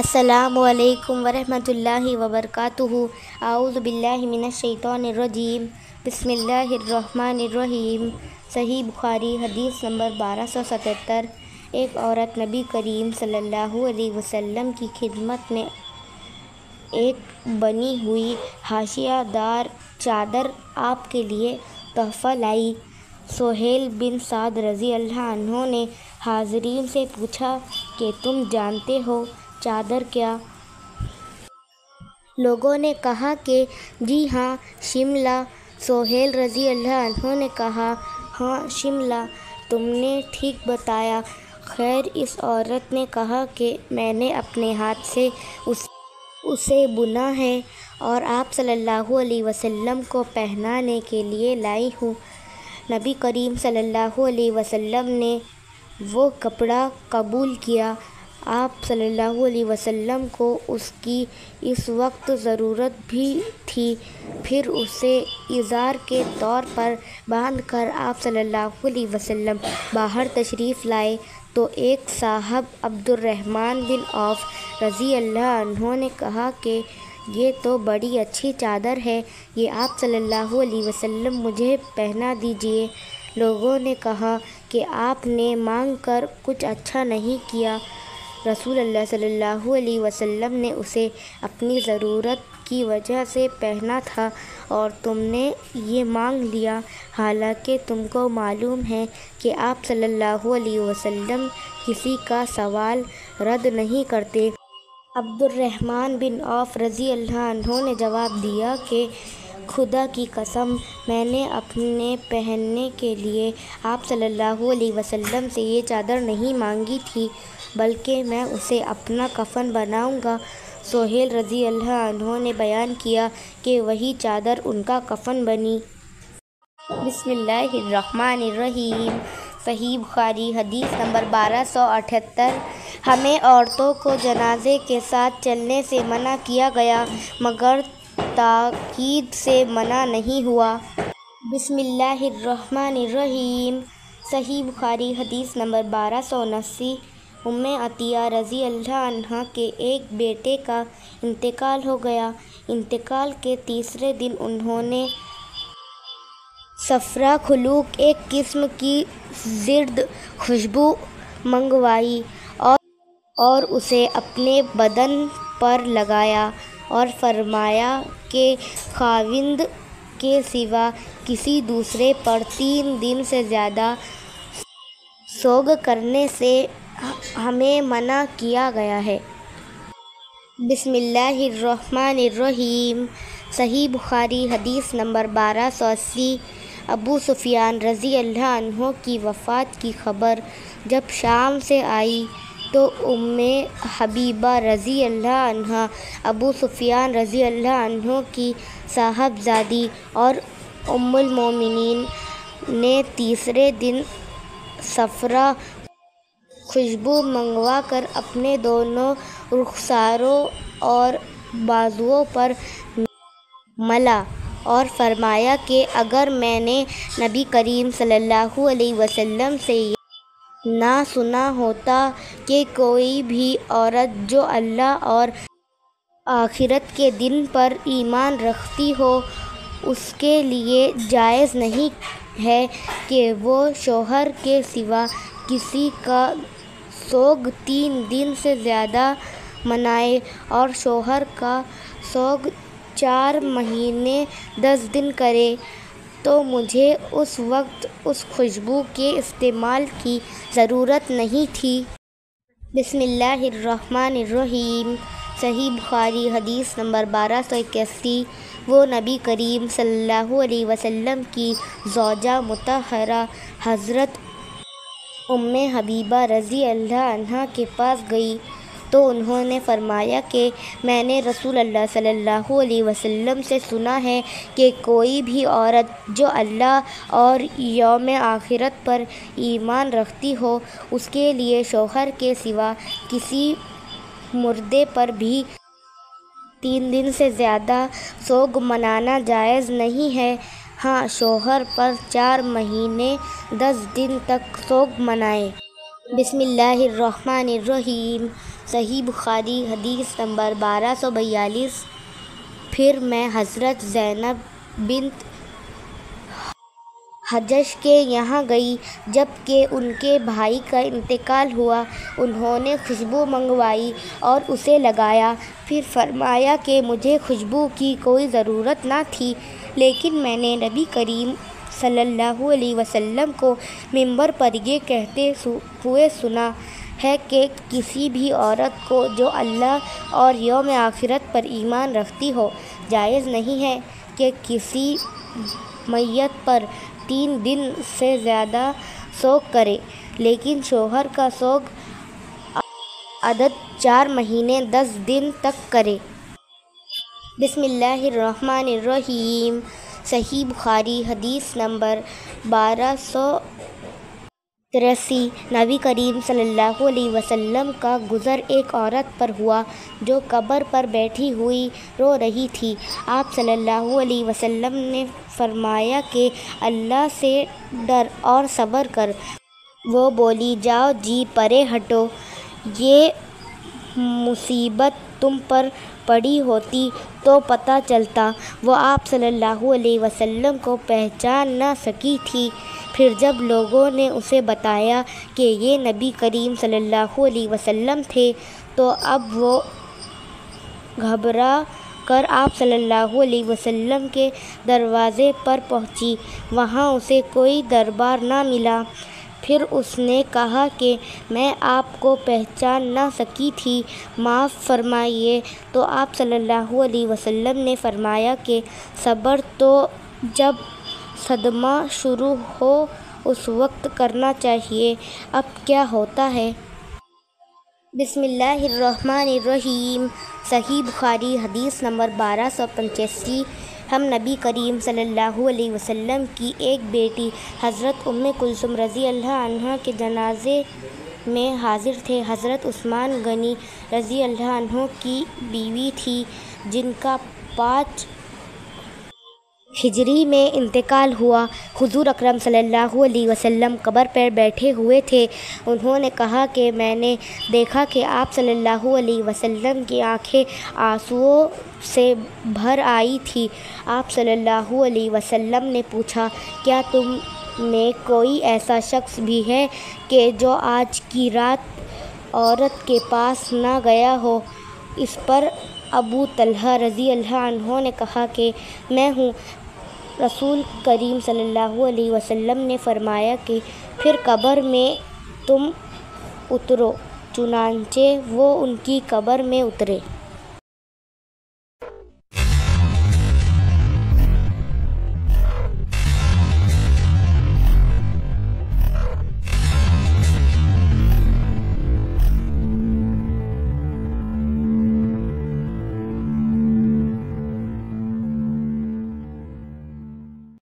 السلام علیکم ورحمۃ اللہ وبرکاتہ۔ اعوذ باللہ من الشیطان الرجیم، بسم اللہ الرحمن الرحیم۔ صحیح بخاری حدیث نمبر 1277۔ ایک عورت نبی کریم صلی اللہ علیہ وسلم کی خدمت میں ایک بنی ہوئی حاشیہ دار چادر آپ کے لیے تحفہ لائی۔ سہیل بن سعد رضی اللہ عنہ نے حاضرین سے پوچھا کہ تم جانتے ہو چادر کیا؟ لوگوں نے کہا کہ جی ہاں، شملہ۔ سہیل رضی اللہ عنہ نے کہا، ہاں شملہ، تم نے ٹھیک بتایا۔ خیر، اس عورت نے کہا کہ میں نے اپنے ہاتھ سے اسے بنا ہے اور آپ صلی اللہ علیہ وسلم کو پہنانے کے لیے لائی ہوں۔ نبی کریم صلی اللہ علیہ وسلم نے وہ کپڑا قبول کیا۔ آپ صلی اللہ علیہ وسلم کو اس کی اس وقت ضرورت بھی تھی، پھر اسے ازار کے طور پر باندھ کر آپ صلی اللہ علیہ وسلم باہر تشریف لائے تو ایک صاحب عبد الرحمن بن عوف رضی اللہ عنہ نے کہا کہ یہ تو بڑی اچھی چادر ہے، یہ آپ صلی اللہ علیہ وسلم مجھے پہنا دیجیے۔ لوگوں نے کہا کہ آپ نے مانگ کر کچھ اچھا نہیں کیا، رسول اللہ صلی اللہ علیہ وسلم نے اسے اپنی ضرورت کی وجہ سے پہنا تھا اور تم نے یہ مانگ لیا، حالانکہ تم کو معلوم ہے کہ آپ صلی اللہ علیہ وسلم کسی کا سوال رد نہیں کرتے۔ عبد الرحمن بن عوف رضی اللہ عنہ نے جواب دیا کہ خدا کی قسم، میں نے اپنے پہننے کے لیے آپ صلی اللہ علیہ وسلم سے یہ چادر نہیں مانگی تھی، بلکہ میں اسے اپنا کفن بناؤں گا۔ سہیل رضی اللہ عنہ نے بیان کیا کہ وہی چادر ان کا کفن بنی۔ بسم اللہ الرحمن الرحیم۔ صحیح بخاری حدیث نمبر 1278۔ ہمیں عورتوں کو جنازے کے ساتھ چلنے سے منع کیا گیا، مگر تاکید سے منع نہیں ہوا۔ بسم اللہ الرحمن الرحیم۔ صحیح بخاری حدیث نمبر 1279۔ ام عطیہ رضی اللہ عنہا کے ایک بیٹے کا انتقال ہو گیا۔ انتقال کے تیسرے دن انہوں نے صفرا خلوق، ایک قسم کی زرد خوشبو منگوائی اور اسے اپنے بدن پر لگایا اور فرمایا کہ خاوند کے سوا کسی دوسرے پر 3 دن سے زیادہ سوگ کرنے سے ہمیں منع کیا گیا ہے۔ بسم اللہ الرحمن الرحیم۔ صحیح بخاری حدیث نمبر 1280۔ ابو سفیان رضی اللہ عنہ کی وفات کی خبر جب شام سے آئی تو ام حبیبہ رضی اللہ عنہا ابو سفیان رضی اللہ عنہ کی صاحبزادی اور ام المومنین نے تیسرے دن صفرا خوشبو منگوا کر اپنے دونوں رخساروں اور بازوؤں پر ملا اور فرمایا کہ اگر میں نے نبی کریم صلی اللہ علیہ وسلم سے یہ نہ سنا ہوتا کہ کوئی بھی عورت جو اللہ اور آخرت کے دن پر ایمان رکھتی ہو، اس کے لیے جائز نہیں ہے کہ وہ شوہر کے سوا کسی کا سوگ 3 دن سے زیادہ منائے اور شوہر کا سوگ 4 مہینے 10 دن کرے، تو مجھے اس وقت اس خوشبو کے استعمال کی ضرورت نہیں تھی۔ بسم اللہ الرحمن الرحیم۔ صحیح بخاری حدیث نمبر 1281۔ وہ نبی کریم صلی اللہ علیہ وسلم کی زوجہ مطہرہ حضرت ام حبیبہ رضی اللہ عنہا کے پاس گئی تو انہوں نے فرمایا کہ میں نے رسول اللہ صلی اللہ علیہ وسلم سے سنا ہے کہ کوئی بھی عورت جو اللہ اور یوم آخرت پر ایمان رکھتی ہو، اس کے لیے شوہر کے سوا کسی مردے پر بھی 3 دن سے زیادہ سوگ منانا جائز نہیں ہے، ہاں شوہر پر 4 مہینے 10 دن تک سوگ منائے۔ بسم اللہ الرحمن الرحیم۔ صحیح بخاری حدیث نمبر 1242۔ پھر میں حضرت زینب بنت حجاج کے یہاں گئی جب کہ ان کے بھائی کا انتقال ہوا۔ انہوں نے خوشبو منگوائی اور اسے لگایا، پھر فرمایا کہ مجھے خوشبو کی کوئی ضرورت نہ تھی، لیکن میں نے نبی کریم صلی اللہ علیہ وسلم کو ممبر پر یہ کہتے ہوئے سنا ہے کہ کسی بھی عورت کو جو اللہ اور یوم آخرت پر ایمان رکھتی ہو، جائز نہیں ہے کہ کسی میت پر 3 دن سے زیادہ سوگ کرے، لیکن شوہر کا سوگ عدد 4 مہینے 10 دن تک کرے۔ بسم اللہ الرحمن الرحیم۔ صحیح بخاری حدیث نمبر 1283۔ نبی کریم صلی اللہ علیہ وسلم کا گزر ایک عورت پر ہوا جو قبر پر بیٹھی ہوئی رو رہی تھی۔ آپ صلی اللہ علیہ وسلم نے فرمایا کہ اللہ سے ڈر اور صبر کر۔ وہ بولی، جاؤ جی پرے ہٹو، یہ مصیبت تم پر پڑی ہوتی تو پتہ چلتا۔ وہ آپ صلی اللہ علیہ وسلم کو پہچان نہ سکی تھی۔ پھر جب لوگوں نے اسے بتایا کہ یہ نبی کریم صلی اللہ علیہ وسلم تھے تو اب وہ گھبرا کر آپ صلی اللہ علیہ وسلم کے دروازے پر پہنچی۔ وہاں اسے کوئی دربار نہ ملا۔ پھر اس نے کہا کہ میں آپ کو پہچان نہ سکی تھی، معاف فرمائیے۔ تو آپ صلی اللہ علیہ وسلم نے فرمایا کہ صبر تو جب صدمہ شروع ہو اس وقت کرنا چاہیے، اب کیا ہوتا ہے؟ بسم اللہ الرحمن الرحیم۔ صحیح بخاری حدیث نمبر 1285۔ ہم نبی کریم صلی اللہ علیہ وسلم کی ایک بیٹی حضرت ام کلثوم رضی اللہ عنہا کے جنازے میں حاضر تھے۔ حضرت عثمان غنی رضی اللہ عنہ کی بیوی تھی جن کا 5 ہجری میں انتقال ہوا۔ حضور اکرم صلی اللہ علیہ وسلم قبر پر بیٹھے ہوئے تھے۔ انہوں نے کہا کہ میں نے دیکھا کہ آپ صلی اللہ علیہ وسلم کی آنکھیں آنسوؤں سے بھر آئی تھیں۔ آپ صلی اللہ علیہ وسلم نے پوچھا، کیا تم میں کوئی ایسا شخص بھی ہے کہ جو آج کی رات عورت کے پاس نہ گیا ہو؟ اس پر ابو طلحہ رضی اللہ عنہ نے کہا کہ میں ہوں۔ رسول کریم صلی اللہ علیہ وسلم نے فرمایا کہ پھر قبر میں تم اترو۔ چنانچہ وہ ان کی قبر میں اترے۔